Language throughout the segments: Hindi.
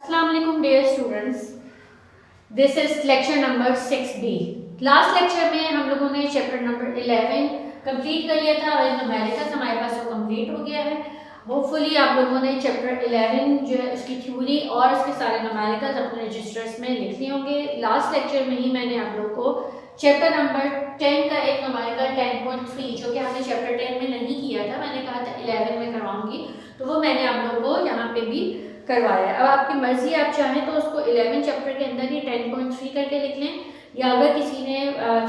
Assalamu alaikum dear students. This is lecture number 6B. Last lecture में हम लोगों ने चैप्टर नंबर 11 कंप्लीट कर लिया था और न्यूमेरिकल्स हमारे पास वो कंप्लीट हो गया है। होपफुली आप लोगों ने चैप्टर 11 जो है उसकी थ्योरी और उसके सारे न्यूमेरिकल्स अपने रजिस्टर्स में लिख लिए होंगे। लास्ट लेक्चर में ही मैंने आप लोग को चैप्टर नंबर 10 का एक न्यूमेरिकल 10.3 जो कि हमने चैप्टर 10 में नहीं किया था, मैंने कहा था 11 में करवाऊंगी, तो वो मैंने आप लोगों को यहाँ पे भी करवाया है। अब आपकी मर्जी, आप चाहें तो उसको 11 चैप्टर के अंदर ही 10.3 करके लिख लें, या अगर किसी ने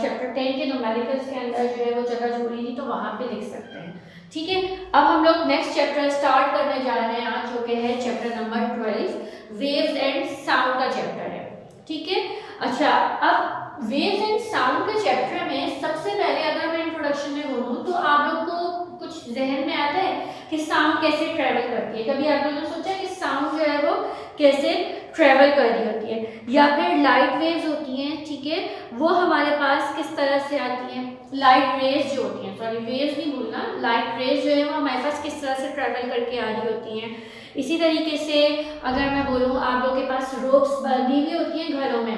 चैप्टर 10 के न्यूमेरिकल्स के अंदर जो है वो जगह जोड़ी थी तो वहाँ पे लिख सकते हैं। ठीक है, अब हम लोग नेक्स्ट चैप्टर स्टार्ट करने जा रहे हैं आज, जो कि है chapter number 12 waves and sound का चैप्टर है। ठीक है, अच्छा, अब वेव्स एंड साउंड के चैप्टर में सबसे पहले अगर मैं इंट्रोडक्शन में बोलूँ तो आप लोग को कुछ जहन में आता है कि साउंड कैसे ट्रेवल करती है। कभी आप लोगों ने सोचा कि साउंड जो है वो कैसे ट्रेवल कर रही होती है, या फिर लाइट वेव्स होती हैं, ठीक है, वो हमारे पास किस तरह से आती हैं। लाइट रेज जो होती हैं, सॉरी वेव्स नहीं बोलना, लाइट रेज जो है वो हमारे पास किस तरह से ट्रेवल करके आ रही होती हैं। इसी तरीके से अगर मैं बोलूँ, आप लोगों के पास रोप्स बंधी हुई होती हैं, घरों में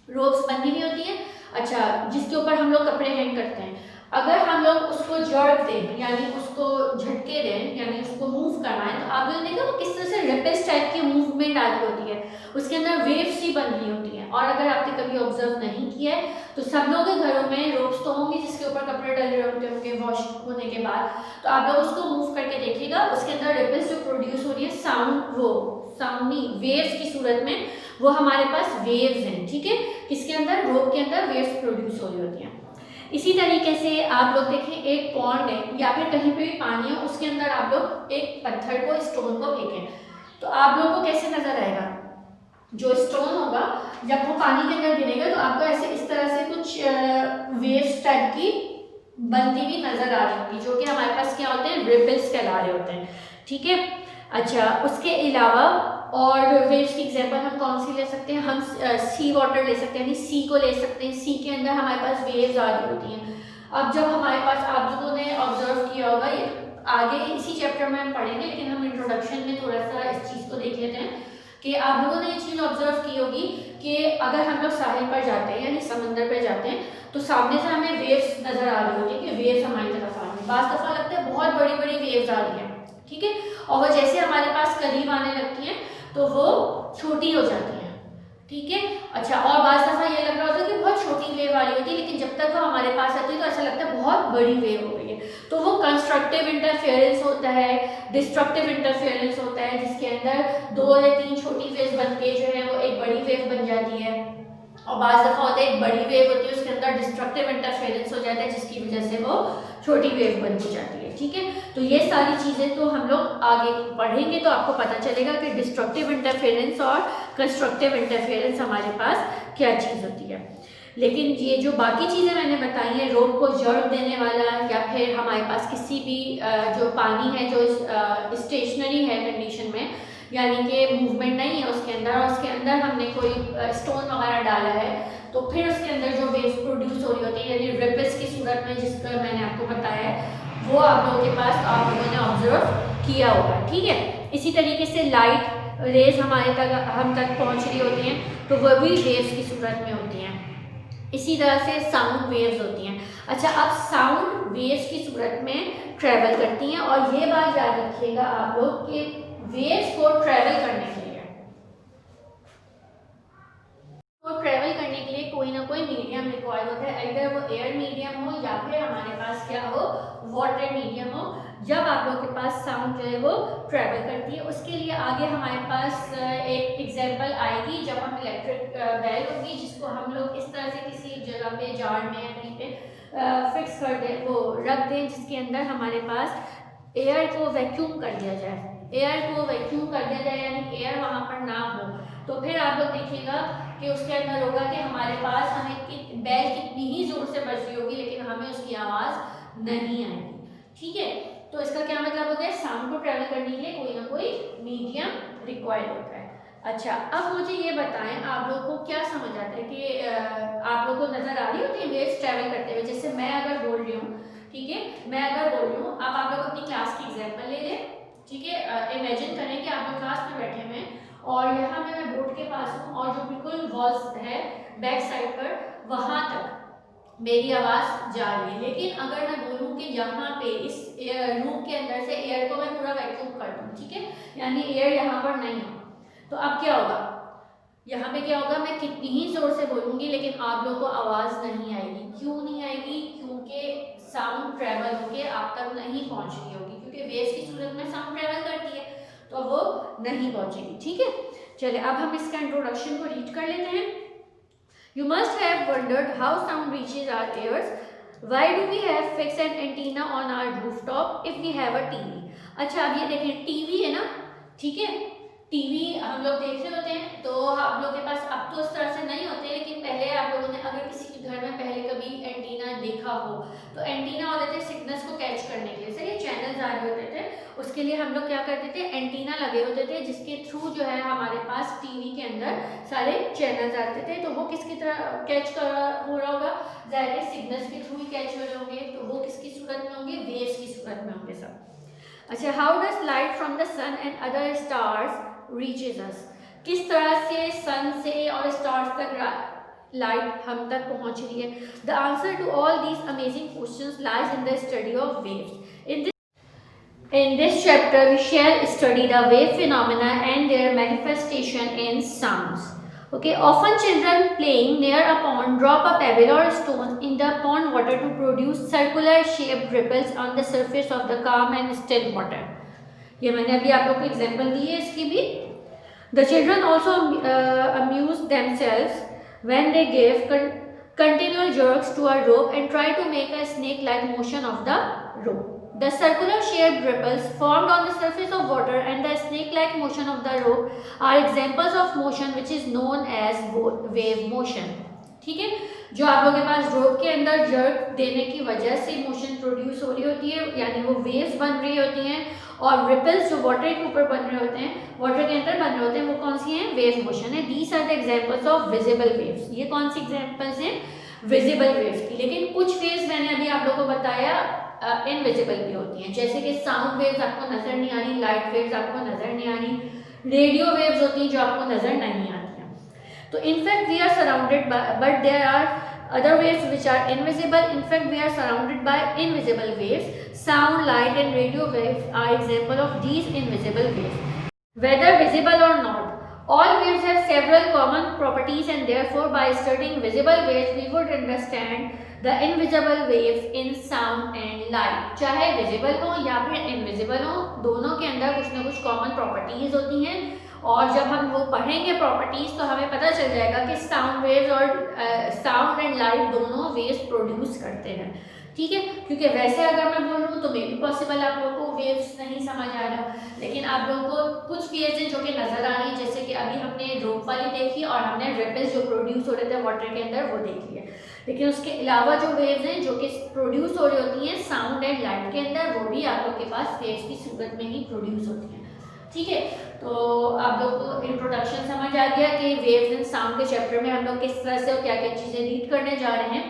रोप्स बंधी हुई होती हैं, अच्छा, जिसके ऊपर हम लोग कपड़े हैंग करते हैं। अगर हम लोग उसको जड़ दें, यानी उसको झटके दें, यानी उसको मूव करवाएं, तो आप लोगों ने देखा वो किस तरह से रिपल्स टाइप की मूवमेंट आ रही होती है, उसके अंदर वेव्स ही बन रही होती हैं। और अगर आपने कभी ऑब्जर्व नहीं किया है तो सब लोगों के घरों में रोप्स तो होंगे जिसके ऊपर कपड़े डले होते होंगे वॉश होने के बाद, तो आप लोग उसको मूव करके देखिएगा, उसके अंदर रिपल्स जो प्रोड्यूस हो रही है, साउंड, वो साउंड नहीं, वेव्स की सूरत में, वो हमारे पास वेव्स हैं। ठीक है, किसके अंदर, रोप के अंदर वेव्स प्रोड्यूस हो रही होती हैं। इसी तरीके से आप लोग देखें, एक पॉन्ड है या फिर कहीं पे भी पानी है, उसके अंदर आप लोग एक पत्थर को, स्टोन को फेंकें, तो आप लोगों को कैसे नजर आएगा। जो स्टोन होगा जब वो पानी के अंदर गिरेगा तो आपको ऐसे इस तरह से कुछ वेव्स टाइप की बनती हुई नजर आ रही होगी, जो कि हमारे पास क्या होते हैं, रिपल्स कहला रहे होते हैं। ठीक है, अच्छा, उसके अलावा और वेव्स की एग्जांपल हम कौन सी ले सकते हैं, हम सी वाटर ले सकते हैं, यानी सी को ले सकते हैं। सी के अंदर हमारे पास वेव्स आ रही होती हैं। अब जब हमारे पास, आप लोगों ने ऑब्जर्व किया होगा, ये आगे इसी चैप्टर में हम पढ़ेंगे, लेकिन हम इंट्रोडक्शन में थोड़ा सा इस चीज़ को देख लेते हैं कि आप लोगों ने ये चीज़ ऑब्जर्व की होगी कि अगर हम लोग साहिल पर जाते हैं, यानी समंदर पर जाते हैं, तो सामने से हमें वेव्स नज़र आ रही होती है कि वेव्स हमारी तरफ आ रही है। बाज़ दफ़ा लगता है बहुत बड़ी बड़ी वेव्स आ रही हैं, ठीक है, और वो जैसे हमारे पास करीब आने लगती हैं तो वो छोटी हो जाती है। ठीक है, अच्छा, और बाज़ दफ़ा ये लग रहा होता है कि बहुत छोटी वेव आ रही होती है, लेकिन जब तक वो हमारे पास आती है तो ऐसा लगता है बहुत बड़ी वेव हो गई है। तो वो कंस्ट्रक्टिव इंटरफेरेंस होता है, डिस्ट्रक्टिव इंटरफेरेंस होता है, जिसके अंदर 2 या 3 छोटी वेव बन के जो है वो एक बड़ी वेव बन जाती है। और बाज़ दफ़ा होता है एक बड़ी वेव होती है, उसके अंदर डिस्ट्रक्टिव इंटरफेरेंस हो जाता है, जिसकी वजह से वो छोटी वेव बन हो जाती है। ठीक है, तो ये सारी चीज़ें तो हम लोग आगे पढ़ेंगे तो आपको पता चलेगा कि डिस्ट्रक्टिव इंटरफेरेंस और कंस्ट्रक्टिव इंटरफेरेंस हमारे पास क्या चीज़ होती है। लेकिन ये जो बाकी चीज़ें मैंने बताई हैं, रोड को जड़ देने वाला, या फिर हमारे पास किसी भी जो पानी है जो स्टेशनरी है कंडीशन में, यानी कि मूवमेंट नहीं है उसके अंदर, और उसके अंदर हमने कोई स्टोन वगैरह डाला है, तो फिर उसके अंदर जो वेव्स प्रोड्यूस हो रही होती है, यानी रिपल्स की सूरत में, जिसका मैंने आपको बताया है, वो आप लोगों के पास, आप लोगों ने ऑब्जर्व किया होगा। ठीक है, इसी तरीके से लाइट रेज हमारे तक, हम तक पहुंच रही होती हैं, तो वह भी वेव्स की सूरत में होती हैं। इसी तरह से साउंड वेव्स होती हैं। अच्छा, अब साउंड वेव्स की सूरत में ट्रेवल करती हैं, और ये बात याद रखिएगा आप लोग कि वेव्स को ट्रेवल करने के लिए, कोई ना कोई मीडियम रिक्वायर्ड होता है, अगर वो एयर मीडियम हो या फिर हमारे पास क्या हो, वाटर मीडियम हो, जब आप लोग के पास साउंड जो है वो ट्रेवल करती है। उसके लिए आगे हमारे पास एक एग्जांपल आएगी, जब हम इलेक्ट्रिक बेल होगी, जिसको हम लोग इस तरह से किसी जगह पे, जार में या कहीं पे फिक्स कर दें, वो रख दें, जिसके अंदर हमारे पास एयर को वैक्यूम कर दिया जाए, एयर को वैक्यूम कर दिया जाए, यानी एयर वहाँ पर ना हो, तो फिर आप लोग देखिएगा कि उसके अंदर होगा कि हमारे पास, हमें बेल कितनी ही जोर से बज रही होगी लेकिन हमें उसकी आवाज़ नहीं आएगी। ठीक है, तो इसका क्या मतलब होता है, साउंड को ट्रेवल करने के लिए कोई ना कोई मीडियम रिक्वायर्ड होता है। अच्छा, अब मुझे ये बताएं, आप लोग को क्या समझ आता है कि आप लोग को नज़र आ रही होती है वेव्स ट्रेवल करते हुए। जैसे मैं अगर बोल रही हूँ, ठीक है, मैं अगर बोल रही हूँ, अब आप लोग अपनी क्लास की एग्जाम्पल ले लें। ठीक है, इमेजिन करें कि आप लोग क्लास में बैठे हुए हैं और यहाँ मैं बोर्ड के पास हूँ और जो बिल्कुल वॉल्स है बैक साइड पर वहाँ तक मेरी आवाज़ जा रही है। लेकिन अगर मैं बोलूँ कि यहाँ पे इस रूम के अंदर से एयर को मैं पूरा वैक्यूम कर दूँ, ठीक है, यानी एयर यहाँ पर नहीं हो, तो अब क्या होगा, यहाँ पे क्या होगा, मैं कितनी ही जोर से बोलूँगी लेकिन आप लोगों को आवाज़ नहीं आएगी। क्यों नहीं आएगी? क्योंकि साउंड ट्रेवल होके आप तक नहीं पहुँच रही होगी, क्योंकि वेव्स की सूरत में साउंड ट्रेवल करती है तो वो नहीं पहुँचेगी। ठीक है, चलिए अब हम इसका इंट्रोडक्शन को रीड कर लेते हैं। You must have wondered how sound reaches our ears. Why do we have fixed an antenna on our rooftop if we have a TV? अच्छा अब ये देखें, टीवी है ना, ठीक है, टीवी हम लोग देख रहे होते हैं, तो आप लोग के पास अब तो उस तरह से नहीं होते, लेकिन पहले आप लोगों ने अगर किसी के घर में पहले कभी एंटीना देखा हो तो एंटीना होते थे सिग्नल्स को कैच करने के लिए, सही, चैनल्स आ रहे होते थे, उसके लिए हम लोग क्या करते थे, एंटीना लगे होते थे जिसके थ्रू जो है हमारे पास टीवी के अंदर सारे चैनल्स आते थे। तो वो किसकी तरह कैच कर हो रहा होगा, ज़ाहिर है सिग्नल्स के थ्रू ही कैच हो रहे होंगे, तो वो किसकी सूरत में होंगे, वेव्स की सूरत में होंगे सब। अच्छा, how does light from the sun and other stars reaches us? किस तरह से सन से और स्टार्स तक लाइट हम तक पहुंच रही है? The answer to all these amazing questions lies in the study of waves. In this chapter, we shall study the wave phenomena and their manifestation in sounds. Okay, often children playing near a pond drop a pebble or a stone in the pond water to produce circular shaped ripples on the surface of the calm and still water. ये मैंने अभी आप लोग को एग्जाम्पल दी है इसकी भी। The children also amuse themselves when they give continual jerks to a rope and try to make a snake-like motion of the rope. The circular shaped ripples formed on the surface of water and the snake-like motion of the rope are examples of motion which is known as wave motion. ठीक है, जो आप लोगों के पास रोप के अंदर जर्क देने की वजह से मोशन प्रोड्यूस हो रही होती है, यानी वो वेव्स बन रही होती हैं, और रिपल्स जो वाटर के ऊपर बन रहे होते हैं, वाटर के अंदर बन रहे होते हैं, वो कौन सी हैं, वेव मोशन है। These are the examples of visible waves. ये कौन सी एग्जाम्पल्स हैं, विजिबल वेव्स की। लेकिन कुछ वेव्स मैंने अभी आप लोगों को बताया इनविजिबल भी होती हैं, जैसे कि साउंड वेव्स आपको नजर नहीं आ रही, लाइट वेव्स आपको नजर नहीं आ रही, रेडियो वेव्स होती हैं जो आपको नजर नहीं आती हैं। तो in fact we are surrounded by, but there are other waves which are invisible. In fact, we are surrounded by invisible waves. Sound, light and radio waves are example of these invisible waves. Whether visible or not, all waves have several common properties, and therefore by studying visible waves we would understand the invisible waves in sound and light. चाहे visible हो या फिर invisible हो, दोनों के अंदर कुछ ना कुछ common properties होती हैं, और जब हम वो पढ़ेंगे प्रॉपर्टीज तो हमें पता चल जाएगा कि साउंड वेव्स और साउंड एंड लाइट दोनों वेव्स प्रोड्यूस करते हैं। ठीक है, क्योंकि वैसे अगर मैं बोल रहा हूँ तो मे बी पॉसिबल आप लोगों को वेव्स नहीं समझ आ रहा, लेकिन आप लोगों को कुछ वेव्स हैं जो कि नज़र आ रही है, जैसे कि अभी हमने रोप वाली देखी और हमने रिपल्स जो प्रोड्यूस हो रहे थे वाटर के अंदर वो देख लिया। लेकिन उसके अलावा जो वेव्स हैं जो कि प्रोड्यूस हो रही होती हैं साउंड एंड लाइट के अंदर, वो भी आप लोग के पास वेव्स की सूरत में ही प्रोड्यूस होती हैं। ठीक है, तो आप लोग को इंट्रोडक्शन समझ आ गया कि वेव्स एंड साउंड के चैप्टर में हम लोग किस तरह से और क्या क्या चीज़ें रीड करने जा रहे हैं।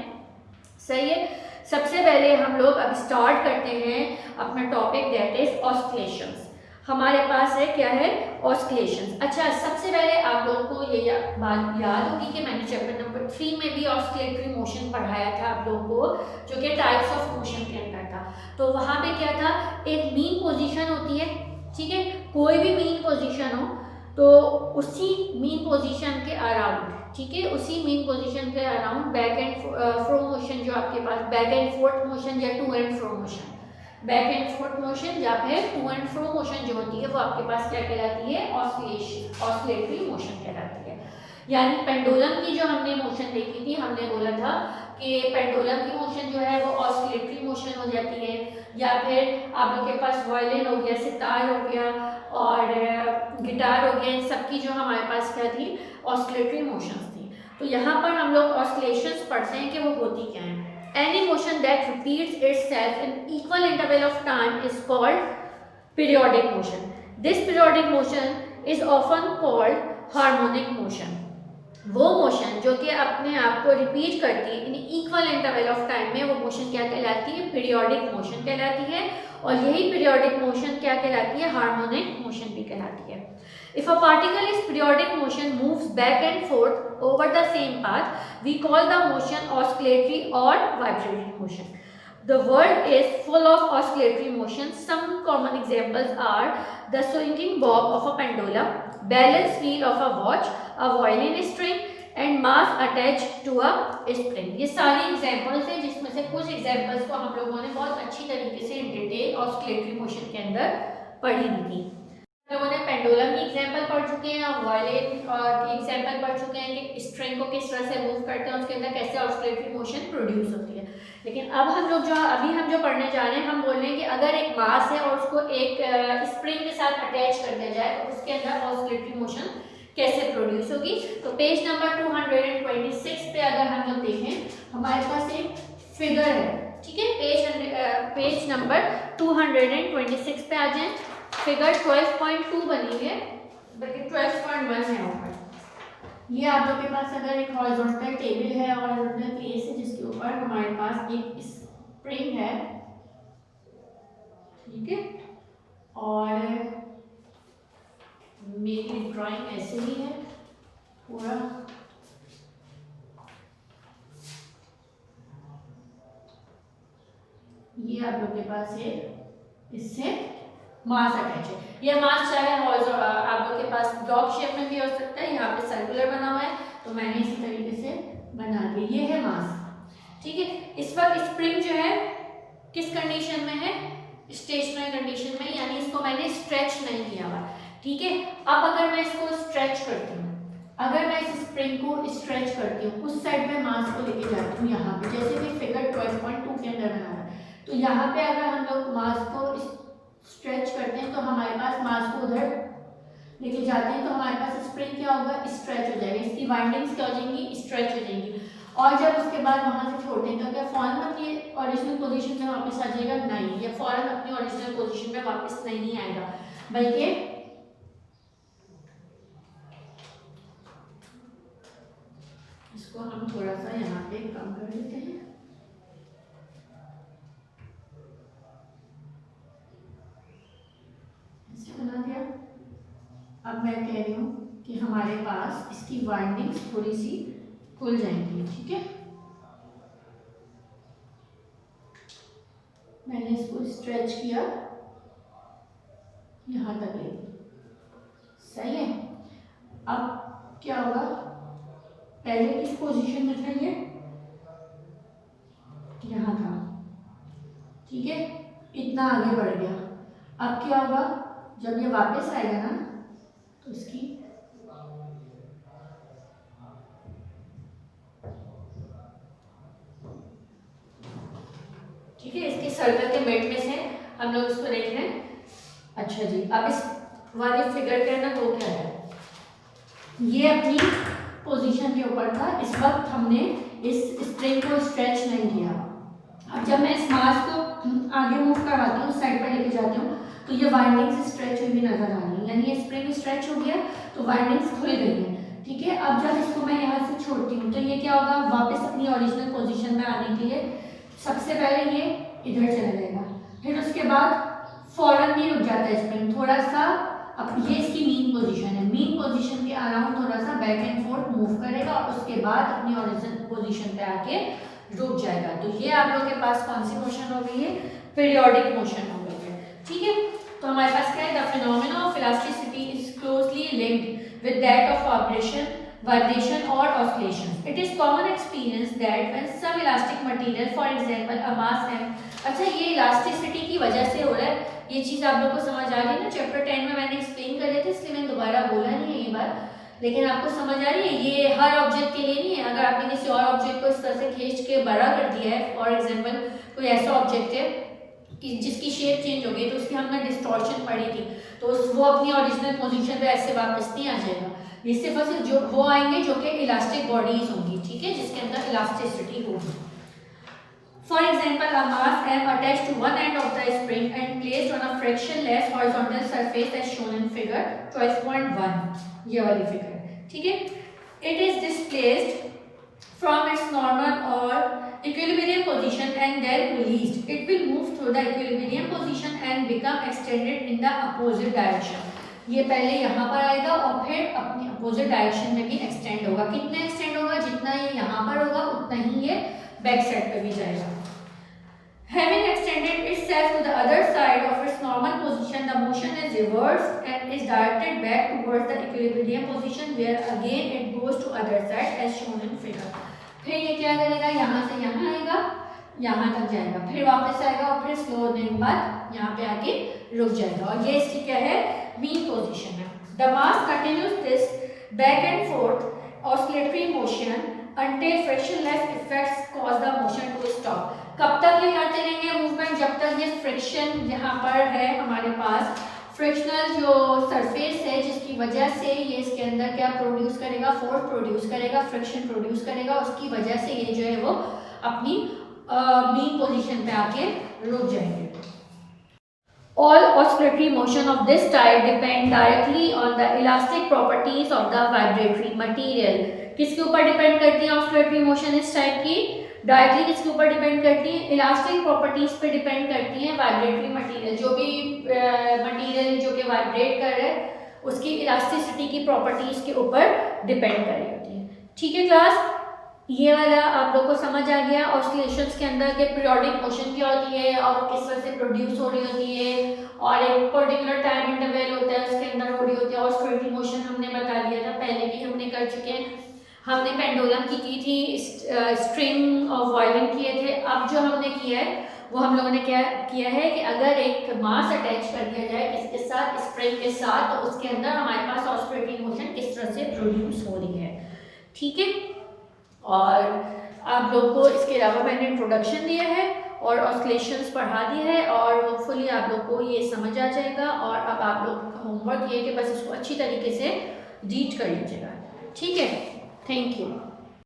सही है, सबसे पहले हम लोग अब स्टार्ट करते हैं अपना टॉपिक, दैट इज ऑस्किलेशंस। हमारे पास है क्या है, ऑस्किलेशंस। अच्छा, सबसे पहले आप लोगों को ये बात याद होगी कि मैंने चैप्टर नंबर 3 में भी ऑस्किलेटरी मोशन पढ़ाया था आप लोगों को, जो कि टाइप्स ऑफ मोशन के अंदर था। तो वहाँ पे क्या था, एक मीन पोजीशन होती है, ठीक है, कोई भी मीन पोजीशन हो तो उसी मीन पोजीशन के अराउंड, ठीक है, उसी मीन पोजीशन के around back and fro motion, जो आपके पास बैक एंड फोर्थ मोशन या to and fro motion, back and forth motion या फिर टू एंड फ्रो मोशन जो होती है वो आपके पास क्या कहलाती है, ऑस्किलेशन, ऑस्किलेटरी मोशन कहलाती है। यानी पेंडुलम की जो हमने मोशन देखी थी, हमने बोला था कि पेंडुलम की मोशन जो है वो ऑस्किलेटरी मोशन हो जाती है, या फिर आप लोग के पास वायलिन हो गया, सितार हो गया और गिटार हो गया, इन सब की जो हमारे पास क्या थी, ऑस्किलेटरी मोशंस थी। तो यहाँ पर हम लोग ऑस्किलेशंस पढ़ते हैं कि वो होती क्या है। Any motion that repeats itself in equal interval of time is called periodic motion. This periodic motion is often called harmonic motion. वो मोशन जो कि अपने आप को रिपीट करती है in equal interval of time में, वो मोशन क्या कहलाती है, पीरियोडिक मोशन कहलाती है। और यही पीरियोडिक मोशन क्या कहलाती है, हार्मोनिक मोशन भी कहलाती है। If a particle is periodic motion moves back and forth over the same path, we call the motion oscillatory or vibratory motion. The world is full of oscillatory motions. Some common examples are the swinging bob of a pendulum, balance wheel of a watch, a violin string and mass attached to a spring. ये सारे एग्जाम्पल्स हैं जिसमें से कुछ एग्जाम्पल्स को हम लोगों ने बहुत अच्छी तरीके से इन डिटेल ऑस्किलेटरी मोशन के अंदर पढ़ी हुई थी। लोगों ने पेंडुलम की एग्जांपल पढ़ चुके हैं, वायलिन की एग्जांपल पढ़ चुके हैं कि स्ट्रिंग को किस तरह से मूव करते हैं, उसके अंदर कैसे ऑस्किलेटरी मोशन प्रोड्यूस होती है। लेकिन अब हम लोग जो पढ़ने जा रहे हैं, हम बोल रहे हैं कि अगर एक मास है और उसको एक स्प्रिंग के साथ अटैच कर दिया जाए तो उसके अंदर ऑस्किलेटरी मोशन कैसे प्रोड्यूस होगी। तो पेज नंबर 226 पे अगर हम लोग देखें, हमारे पास एक फिगर है, ठीक है। पेज नंबर 226 पे आ जाए। फिगर 12.2 बनी है, बल्कि 12.1 है ऊपर। ये आप लोग के पास अगर एक हॉरिजॉन्टल टेबल है, हॉरिजॉन्टल प्लेस है जिसके ऊपर हमारे पास एक स्प्रिंग है, ठीक है, और मेरी ड्राइंग ऐसे ही है पूरा। ये आप लोग के पास है, इससे मास अटैच है। ये मास चाहे आप लोग के पास ब्लॉक शेप में भी हो सकता है, यहाँ पे सर्कुलर बना हुआ है तो मैंने इसी तरीके से बना दिया। ये है मास, ठीक है। इस वक्त स्प्रिंग जो है किस कंडीशन में है, स्टेशनरी कंडीशन में, यानी इसको मैंने स्ट्रेच नहीं किया हुआ, ठीक है। अब अगर मैं इसको स्ट्रेच करती हूँ, अगर मैं इस स्प्रिंग को स्ट्रेच करती हूँ, उस साइड पे मास को लेके जाती हूँ यहाँ पे, जैसे कि फिगर 12.2 के अंदर बना है, तो यहाँ पे अगर हम लोग मास को स्ट्रेच करते हैं तो हमारे पास मास को उधर लेके जाते हैं, तो हमारे पास स्प्रिंग क्या होगा, स्ट्रेच हो जाएगा, इसकी वाइंडिंग्स क्या हो जाएंगी, स्ट्रेच हो जाएंगी। और जब उसके बाद वहां से छोड़ते हैं तो क्या फौरन अपनी ओरिजिनल पोजीशन में वापस आ जाएगा, नहीं, ये फौरन अपनी ओरिजिनल पोजीशन में वापस नहीं आएगा, बल्कि इसको हम थोड़ा सा यहाँ पे कम कर देते हैं। बना दिया। अब मैं कह रही हूँ कि हमारे पास इसकी वाइंडिंग्स थोड़ी सी खुल जाएंगी, ठीक है। मैंने इसको स्ट्रेच किया, यहाँ तक ले, सही है। अब क्या होगा, पहले किस पोजीशन में था, ये यहाँ था, ठीक है, इतना आगे बढ़ गया। अब क्या होगा, जब ये वापस आएगा ना तो इसकी ठीक है, इसके सर्कल के मिड में से हम लोग इसको देख रहे हैं। अच्छा जी, अब इस वाली फिगर के अंदर वो क्या है, ये अपनी पोजीशन के ऊपर था, इस वक्त हमने इस स्प्रिंग को स्ट्रेच नहीं किया। अब जब मैं इस मास को आगे मूव करवाती हूँ, साइड पर लेके जाती हूँ, तो ये वाइंडिंग्स स्ट्रेच हुई भी नजर आ रही है, यानी ये स्प्रिंग स्ट्रेच हो गया तो वाइंडिंग्स खुल गई है, ठीक है। अब जब इसको मैं यहाँ से छोड़ती हूँ तो ये क्या होगा, वापस अपनी ओरिजिनल पोजीशन में आने के लिए सबसे पहले ये इधर चला जाएगा, फिर उसके बाद फौरन नहीं रुक जाता है स्प्रिंग, थोड़ा सा, अब ये इसकी मीन पोजीशन है, मीन पोजीशन के अराउंड थोड़ा सा बैक एंड फोर्थ मूव करेगा और उसके बाद अपनी ओरिजिनल पोजीशन पे आके रुक जाएगा। तो ये आप लोग के पास कौन सी मोशन हो गई है, पीरियोडिक मोशन हो गई है, ठीक है। तो हमारे पास क्या है, the phenomena of elasticity is closely linked with that of vibration, vibration or oscillations. It is common experience that when some elastic material, for example a mass m, अच्छा ये इलास्टिसिटी की वजह से हो रहा है, ये चीज़ आप लोग को समझ आ रही है ना, चैप्टर 10 में मैंने एक्सप्लेन कर दिया था, इसलिए मैंने दोबारा बोला नहीं है ये बात, लेकिन आपको समझ आ रही है। ये हर ऑब्जेक्ट के लिए नहीं है, अगर आपने किसी और ऑब्जेक्ट को इस तरह से खींच के बड़ा कर दिया है, फॉर एग्जाम्पल कोई ऐसा ऑब्जेक्ट है कि जिसकी शेप चेंज हो गई, तो उसकी हमने डिस्टॉर्शन पढ़ी थी, तो वो अपनी ओरिजिनल पोजीशन पे ऐसे वापस नहीं आ जाएगा, ये सिर्फ और सिर्फ जो वो आएंगे जो कि इलास्टिक बॉडीज होंगी, ठीक है, जिसके अंदर इलास्टिसिटी होगी। For example a mass m attached to one end of the spring and placed on a frictionless horizontal surface as shown in figure 12.1, ये वाली फिगर, ठीक है। It is displaced from its normal or equilibrium position and then released. It will move through the equilibrium position and become extended in the opposite direction. ये पहले यहाँ पर आएगा और फिर अपनी अपोजिट डायरेक्शन में भी एक्सटेंड होगा। कितना एक्सटेंड होगा? जितना ये यहाँ पर होगा उतना ही ये बैक साइड पे भी जाएगा। Having extended itself to the other side of its normal position, the motion is reversed and is directed back towards the equilibrium position, where again it goes to other side as shown in figure. फिर ये क्या करेगा? यहाँ से यहाँ आएगा, यहाँ तक जाएगा, फिर वापस आएगा और फिर स्लो होने के बाद यहाँ पे आके रुक जाएगा। और ये इसकी क्या है? मीन पोजीशन है। The mass continues this back and forth oscillatory motion until frictionless effects cause the motion to stop. कब तक ये करते रहेंगे मूवमेंट? जब तक ये फ्रिक्शन यहाँ पर है हमारे पास, फ्रिक्शनल जो सरफेस है जिसकी वजह से ये इसके अंदर क्या प्रोड्यूस करेगा? फोर्स प्रोड्यूस करेगा, फ्रिक्शन प्रोड्यूस करेगा, उसकी वजह से ये जो है वो अपनी मीन पोजीशन पे आके रुक जाएंगे। All oscillatory motion of this type depend directly on the elastic properties of the vibratory material. किसके ऊपर डिपेंड करती है ऑस्किलेटरी मोशन इस टाइप की? डायरेक्टली किसके ऊपर डिपेंड करती है? इलास्टिक प्रॉपर्टीज पे डिपेंड करती है वाइब्रेटरी मटेरियल। जो भी मटेरियल जो कि वाइब्रेट कर रहा है उसकी इलास्टिसिटी की प्रॉपर्टीज के ऊपर डिपेंड कर रही होती है। ठीक है क्लास, ये वाला आप लोग को समझ आ गया। ऑस्किलेशंस के अंदर के पीरियोडिक मोशन क्या होती है और किस तरह से प्रोड्यूस हो रही होती है और एक पर्टिकुलर टाइम इंटरवल होता है उसके अंदर हो रही होती है। ऑस्किलेटरी मोशन हमने बता दिया था, पहले भी हमने कर चुके हैं। हमने पेंडुलम की थी, स्ट्रिंग और वायलिन किए थे। अब जो हमने किया है वो हम लोगों ने क्या किया है कि अगर एक मास अटैच कर दिया जाए किसके साथ? स्प्रिंग के साथ, तो उसके अंदर हमारे पास ऑस्किलेटरी मोशन किस तरह से प्रोड्यूस हो रही है। ठीक है, और आप लोग को इसके अलावा मैंने इंट्रोडक्शन दिया है और ऑस्किलेशंस पढ़ा दिया है और होपफुली आप लोग को ये समझ आ जाएगा। और अब आप लोग का होमवर्क ये है कि बस इसको अच्छी तरीके से रीड कर लीजिएगा। ठीक है, थैंक यू।